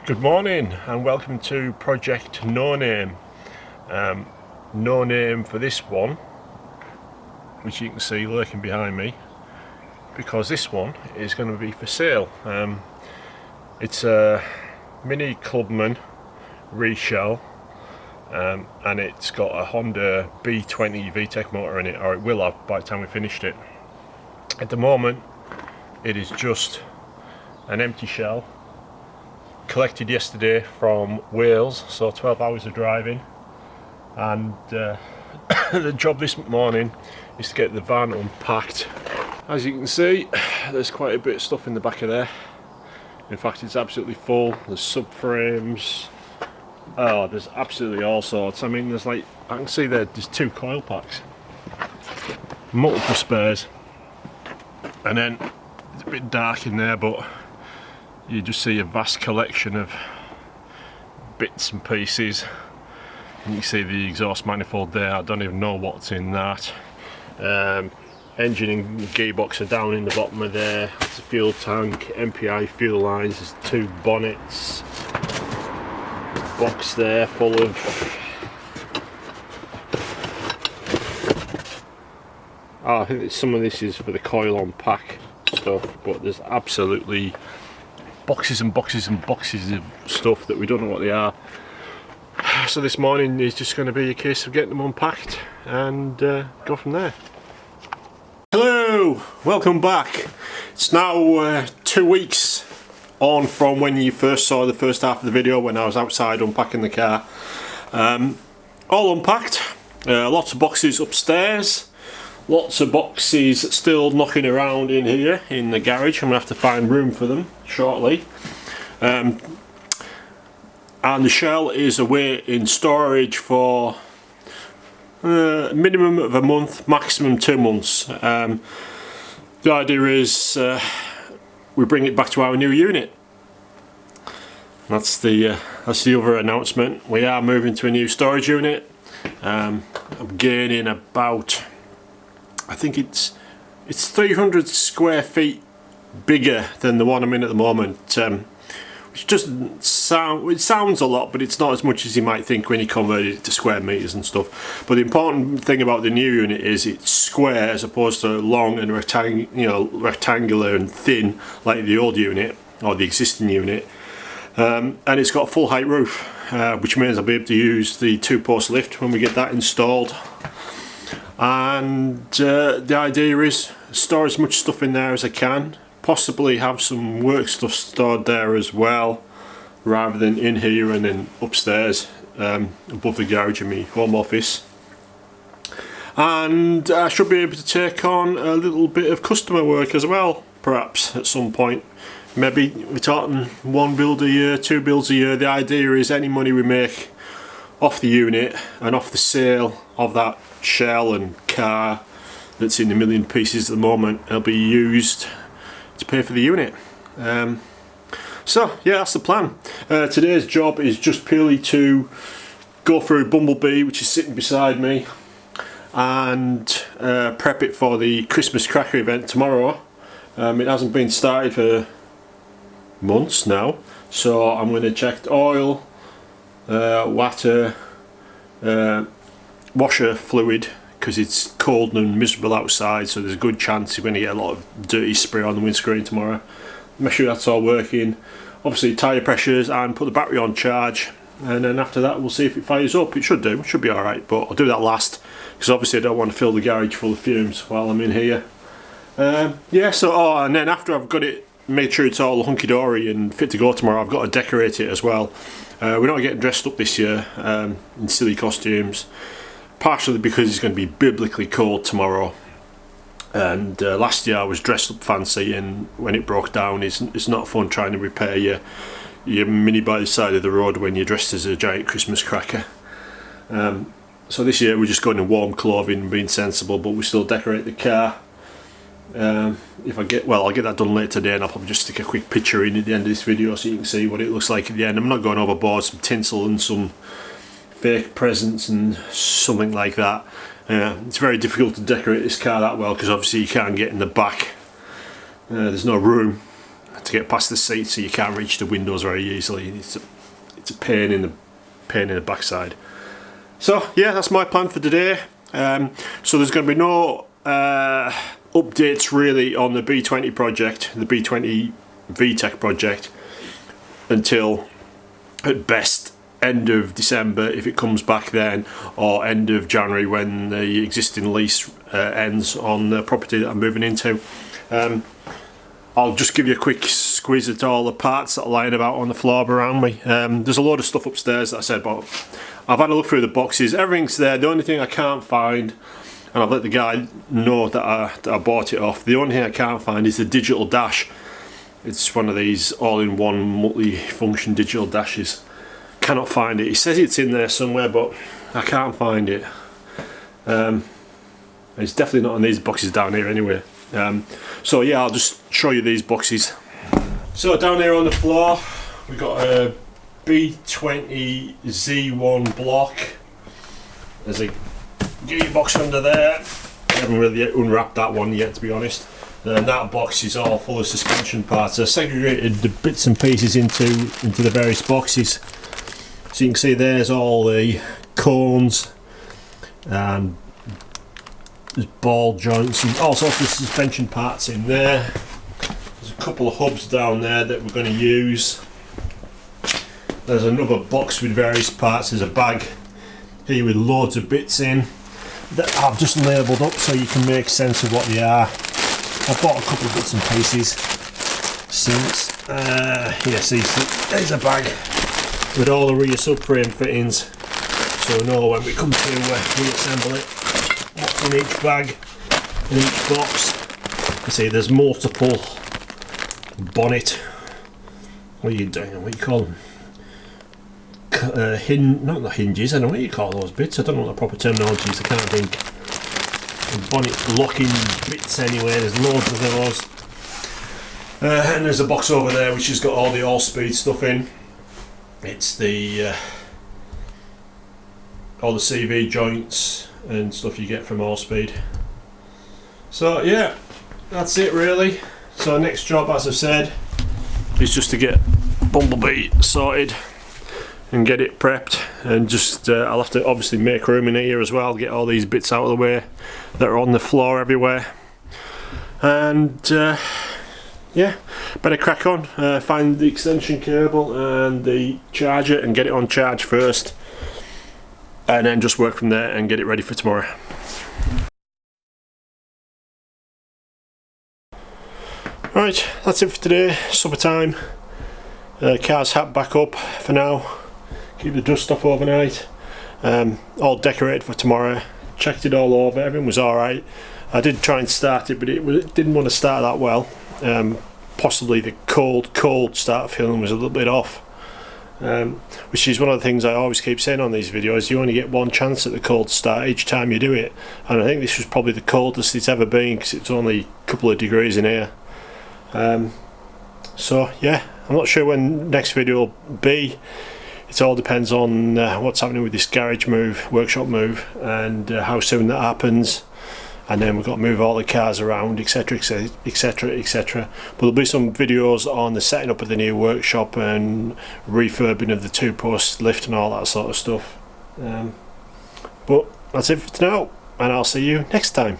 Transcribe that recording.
Good morning and welcome to Project No Name. No name for this one, which you can see lurking behind me, because this one is going to be for sale. It's a mini clubman reshell, and it's got a Honda B20Vtec motor in it, or it will have by the time we finished it. At the moment it is just an empty shell, collected yesterday from Wales, so 12 hours of driving, and the job this morning is to get the van unpacked. As you can see, there's quite a bit of stuff in the back of there. In fact, it's absolutely full. There's subframes, oh, there's absolutely all sorts. I mean, there's like, I can see there's 2 coil packs, multiple spares, and then it's a bit dark in there, but you just see a vast collection of bits and pieces. And you see the exhaust manifold there. I don't even know what's in that. Engine and gearbox are down in the bottom of there. It's a fuel tank, MPI fuel lines, there's 2 bonnets, box there full of I think that some of this is for the coil on pack stuff, but there's absolutely boxes and boxes and boxes of stuff that we don't know what they are. So this morning is just going to be a case of getting them unpacked and go from there. Hello, welcome back. It's now 2 weeks on from when you first saw the first half of the video when I was outside unpacking the car. All unpacked, lots of boxes upstairs, lots of boxes still knocking around in here in the garage. I'm going to have to find room for them shortly. And the shell is away in storage for a minimum of a month, maximum 2 months. The idea is we bring it back to our new unit. That's the other announcement. We are moving to a new storage unit. I'm gaining about, I think it's 300 square feet bigger than the one I'm in at the moment, which doesn't sound, it sounds a lot, but it's not as much as you might think when you convert it to square meters and stuff. But the important thing about the new unit is it's square as opposed to long and rectangular and thin like the old unit or the existing unit. And it's got a full height roof, which means I'll be able to use the 2-post lift when we get that installed. And the idea is store as much stuff in there as I can, possibly have some work stuff stored there as well, rather than in here and then upstairs above the garage in my home office. And I should be able to take on a little bit of customer work as well, perhaps at some point. Maybe we're talking 1 build a year, 2 builds a year. The idea is any money we make off the unit and off the sale of that shell and car that's in a million pieces at the moment, it'll be used to pay for the unit. So yeah, that's the plan. Today's job is just purely to go through Bumblebee, which is sitting beside me, and prep it for the Christmas cracker event tomorrow. It hasn't been started for months now, so I'm going to check oil, water, washer fluid, because it's cold and miserable outside, so there's a good chance you're going to get a lot of dirty spray on the windscreen tomorrow. Make sure that's all working. Obviously tyre pressures, and put the battery on charge, and then after that we'll see if it fires up. It should do, it should be alright, but I'll do that last because obviously I don't want to fill the garage full of fumes while I'm in here. Yeah, so and then after I've got it, made sure it's all hunky-dory and fit to go tomorrow, I've got to decorate it as well. We're not getting dressed up this year in silly costumes, partially because it's going to be biblically cold tomorrow, and last year I was dressed up fancy, and when it broke down it's not fun trying to repair your Mini by the side of the road when you're dressed as a giant Christmas cracker. So this year we're just going in warm clothing and being sensible, but we still decorate the car. If I get, well, I'll get that done later today, and I'll probably just stick a quick picture in at the end of this video so you can see what it looks like at the end. I'm not going overboard, some tinsel and some fake presents and something like that. It's very difficult to decorate this car that well because obviously you can't get in the back. There's no room to get past the seat, so you can't reach the windows very easily. It's a pain in the backside. So yeah, that's my plan for today. So there's going to be no updates really on the B20 project, the B20Vtec project, until at best end of December if it comes back then, or end of January when the existing lease ends on the property that I'm moving into. I'll just give you a quick squeeze at all the parts that are lying about on the floor around me. There's a load of stuff upstairs that I said, but I've had a look through the boxes. Everything's there. The only thing I can't find, and I've let the guy know that I bought it off, the only thing I can't find is the digital dash. It's one of these all-in-one multi-function digital dashes. Cannot find it. He says it's in there somewhere, but I can't find it. It's definitely not in these boxes down here anyway. So yeah, I'll just show you these boxes. So down here on the floor we've got a B20Z1 block. There's a gearbox under there. I haven't really unwrapped that one yet, to be honest. And that box is all full of suspension parts. I segregated the bits and pieces into the various boxes. So you can see there's all the cones and there's ball joints and all sorts of suspension parts in there. There's a couple of hubs down there that we're going to use. There's another box with various parts. There's a bag here with loads of bits in that I've just labelled up so you can make sense of what they are. I've bought a couple of bits and pieces since. See, there's a bag with all the rear subframe fittings, so we know when we come to reassemble it what's in each bag, in each box. You see there's multiple bonnet, what are you doing, what do you call them? Not the hinges, I don't know what you call those bits, I don't know what the proper terminology is, I can't think. The bonnet locking bits anyway, there's loads of those. And there's a box over there which has got all the all-speed stuff in. It's the all the CV joints and stuff you get from Allspeed. So yeah, that's it really. So next job, as I've said, is just to get Bumblebee sorted and get it prepped, and just I'll have to obviously make room in here as well, get all these bits out of the way that are on the floor everywhere, and yeah, better crack on, find the extension cable and the charger and get it on charge first, and then just work from there and get it ready for tomorrow. Right, that's it for today. Summertime. Car's hat back up for now. Keep the dust off overnight. All decorated for tomorrow. Checked it all over. Everything was alright. I did try and start it, but it didn't want to start that well. Possibly the cold start feeling was a little bit off, which is one of the things I always keep saying on these videos. You only get one chance at the cold start each time you do it, and I think this was probably the coldest it's ever been because it's only a couple of degrees in here. So yeah, I'm not sure when next video will be. It all depends on what's happening with this garage move, workshop move, and how soon that happens. And then we've got to move all the cars around, etc, etc, etc. But there'll be some videos on the setting up of the new workshop and refurbing of the two-post lift and all that sort of stuff. But that's it for now, and I'll see you next time.